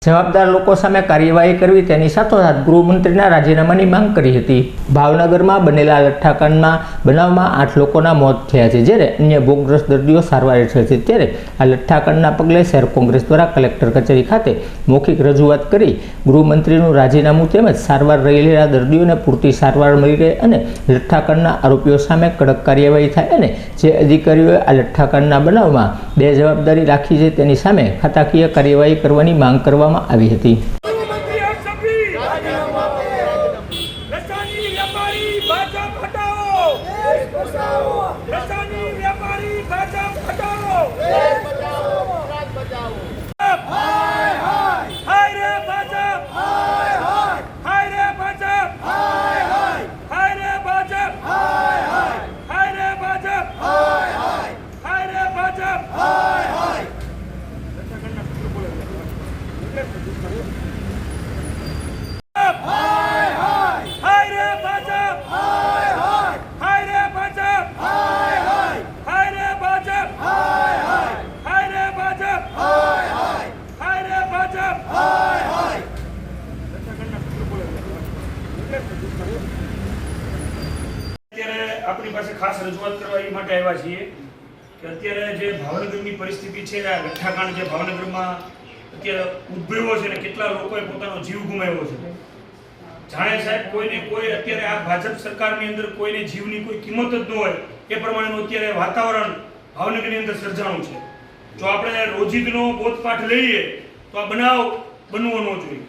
જવાબદાર લોકો સામે કાર્યવાહી કરવી તેની સાથોસાથ ગૃહમંત્રીના રાજીનામાની માંગ કરી હતી। ભાવનગરમાં બનેલા લઠ્ઠાકાંડના બનાવમાં 8 લોકોના મોત થયા છે, જ્યારે અન્ય ભોગગ્રસ્ત દર્દીઓ સારવાર હેઠળ છે। ત્યારે આ લઠ્ઠાકાંડના પગલે શહેર કોંગ્રેસ દ્વારા કલેક્ટર કચેરી ખાતે મૌખિક રજૂઆત કરી ગૃહમંત્રીનું રાજીનામું તેમજ સારવાર રહેલા દર્દીઓને પૂરતી સારવાર મળી રહે અને લઠ્ઠાકાંડના આરોપીઓ સામે કડક કાર્યવાહી થાય અને જે અધિકારીઓએ આ લઠ્ઠાકાંડના બનાવમાં બેજવાબદારી રાખી છે તેની સામે ખાતાકીય કાર્યવાહી કરવાની માંગ કરવામાં આવી હતી। આપણી પાસે ખાસ રજૂઆત કરવા એ માટે આવ્યા છીએ કે અત્યારે જે ભાવનગરની પરિસ્થિતિ છે, આ લઠ્ઠાકાંડ જે ભાવનગરમાં અત્યારે ઉદ્ભવ્યો છે ને કેટલા લોકોએ પોતાનો જીવ ગુમાવ્યો છે। જાણે સાહેબ કોઈને કોઈ અત્યારે આ ભાજપ સરકારની અંદર કોઈને જીવની કોઈ કિંમત જ ન હોય એ પ્રમાણેનું અત્યારે વાતાવરણ ભાવનગરની અંદર સર્જાણું છે। જો આપણે રોજિંદનો બોધપાઠ લઈએ તો આ બનાવ બનવો ન જોઈએ।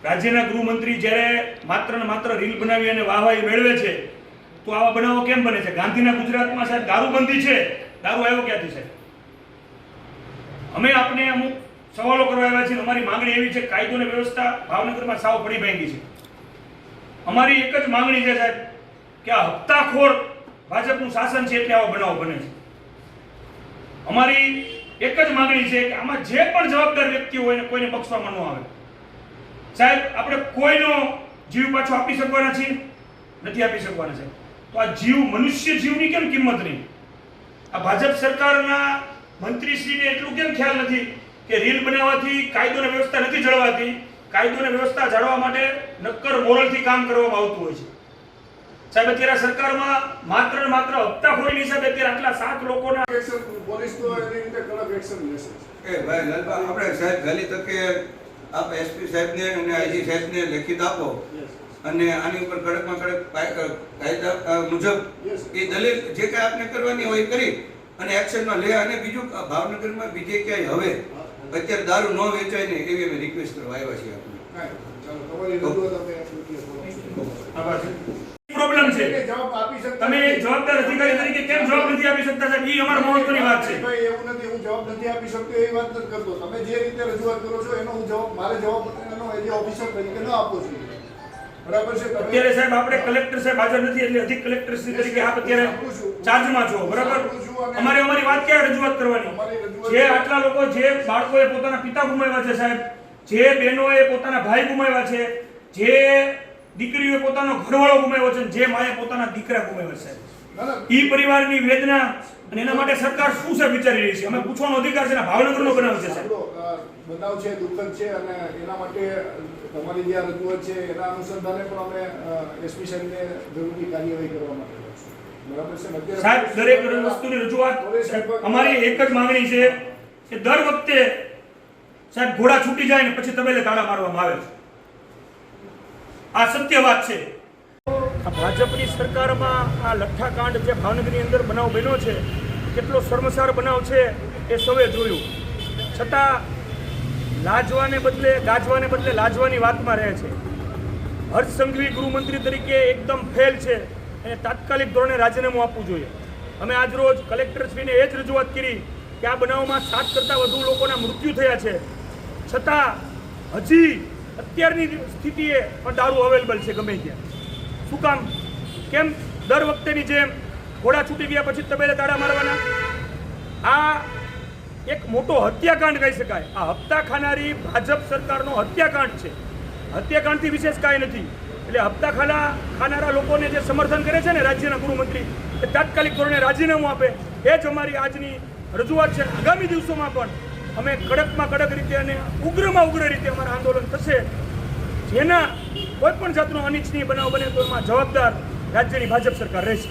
રાજ્યના ગૃહમંત્રી જ્યારે માત્ર ને માત્ર રીલ બનાવી અને વાહવાહી મેળવે છે તો આવા બનાવો કેમ બને છે? ગાંધીના ગુજરાતમાં સાહેબ દારૂબંધી છે, દારૂ આવ્યો ક્યાંથી છે? અમે આપણે અમુક સવાલો કરવા આવ્યા છીએ। અમારી માંગણી એવી છે, કાયદો અને વ્યવસ્થા ભાવનગરમાં સાવ પડી ભાંગી છે। અમારી એક જ માંગણી છે સાહેબ કે આ હપ્તાખોર ભાજપનું શાસન છે એટલે આવા બનાવો બને છે। અમારી એક જ માંગણી છે કે આમાં જે પણ જવાબદાર વ્યક્તિ હોય ને કોઈને બક્ષવામાં ન આવે। સાહેબ આપણે કોઈનો જીવ પાછો આપી શકવાના છીએ? નથી આપી શકવાના સાહેબ। તો આ જીવ, મનુષ્ય જીવની કેમ કિંમત નહીં? આ ભાજપ સરકારના મંત્રીશ્રીને એટલું કેમ ખ્યાલ નથી કે રીલ બનાવવાથી કાયદો અને વ્યવસ્થા નથી જળવાતી? કાયદો અને વ્યવસ્થા જાળવવા માટે નક્કર મોરલથી કામ કરવામાં આવતું હોય છે સાહેબ। અત્યારે સરકારમાં માત્ર ને માત્ર હપ્તાખોરીની હિસાબે અત્યારે આટલા 7 લોકોના પોલીસ તો એની રીતે કડક એક્શન લેશે। એ ભાઈ લાલબા, આપણે સાહેબ વહેલી તકે આપ એસપી સાહેબને અને આઈજી સાહેબને લેખિત આપો અને આની ઉપર કડકમાં કડક કાયદા મુજબ એ દલીલ જે કાંઈ આપને કરવાની હોય એ કરી અને એક્શનમાં લે। અને બીજું ભાવનગરમાં બીજે ક્યાંય હવે અત્યારે દારૂ ન વેચાય ને એવી અમે રિક્વેસ્ટ કરવા આવ્યા છીએ આપણે। પ્રોબ્લેમ છે, તમે જવાબદાર અધિકારી તરીકે કેમ જવાબ નથી આપી શકતા સાહેબ? એ અમારો મહત્વની વાત છે ભાઈ। એવું નથી, હું જવાબ નથી આપી શકતો એ વાત નથી કરતો। તમે જે રીતે રજૂઆત કરો છો એનો હું જવાબ, મારે જવાબ એનો એજ ઓફિસર તરીકે ન આપવો જોઈએ, બરાબર છે? અત્યારે સાહેબ આપણે કલેક્ટર સાહેબ હાજર નથી એટલે અધિક કલેક્ટર શ્રી તરીકે આપ અત્યારે ચાર્જમાં છો, બરાબર? અમારી વાત ક્યારે રજૂઆત કરવાની? જે આટલા લોકો, જે બાળકોએ પોતાના પિતા ગુમાવ્યા છે સાહેબ, જે બહેનોએ પોતાના ભાઈ ગુમાવ્યા છે, જે દીકરીઓએ પોતાનો ઘરવાળો ગુમાવ્યો છે, જે માએ પોતાના દીકરા ગુમાવ્યા છે, ઈ પરિવારની વેદના અને એના માટે સરકાર શું છે વિચારી રહી છે? અમે પૂછવાનો અધિકાર છે ને। ભાવનગરનો બનાવ છે સાહેબ, બનાવ છે, દુઃખદ છે અને એના માટે તમારી જે રજૂઆત છે એના અનુસંધાને પણ અમે એસપી સાહેબને જરૂરી કાર્યવાહી કરવા માટે બરાબર છે સાહેબ। દરેક વસ્તુની રજૂઆત અમારી એક જ માંગણી છે કે દર વખતે સાહેબ ઘોડા છૂટી જાય ને પછી તબેલે તાળા મારવામાં આવે છે। આ સત્ય વાત છે। આ ભાજપની સરકારમાં આ લઠ્ઠાકાંડ જે ભાવનગરની અંદર બનાવ બન્યો છે, કેટલો શર્મસાર બનાવ છે એ સૌએ જોયું, છતાં ગાજવાને બદલે લાજવાની વાતમાં રહે છે। હર્ષ સંઘવી ગૃહમંત્રી તરીકે એકદમ ફેલ છે, એને તાત્કાલિક ધોરણે રાજીનામું આપવું જોઈએ। અમે આજ રોજ કલેક્ટરશ્રીને એ જ રજૂઆત કરી કે આ બનાવમાં 7 કરતાં વધુ લોકોના મૃત્યુ થયા છે, છતાં હજી અત્યારની સ્થિતિએ પણ દારૂ અવેલેબલ છે ગમે ત્યાં। શું કામ? કેમ દર વખતેની જેમ ઘોડા છૂટી ગયા પછી તબેલે તાળા મારવાના? આ એક મોટો હત્યાકાંડ કહી શકાય। આ હપ્તા ખાનારી ભાજપ સરકારનો હત્યાકાંડ છે। હત્યાકાંડથી વિશેષ કાંઈ નથી। એટલે હપ્તા ખાનારા લોકોને જે સમર્થન કરે છે ને રાજ્યના ગૃહમંત્રી, એ તાત્કાલિક ધોરણે રાજીનામું આપે, એ જ અમારી આજની રજૂઆત છે। આગામી દિવસોમાં પણ અમે કડકમાં કડક રીતે અને ઉગ્રમાં ઉગ્ર રીતે અમારું આંદોલન થશે. જેના કોઈ પણ જાતનો અનિચ્છનીય બનાવ બને તો એમાં જવાબદાર રાજ્યની ભાજપ સરકાર રહેશે.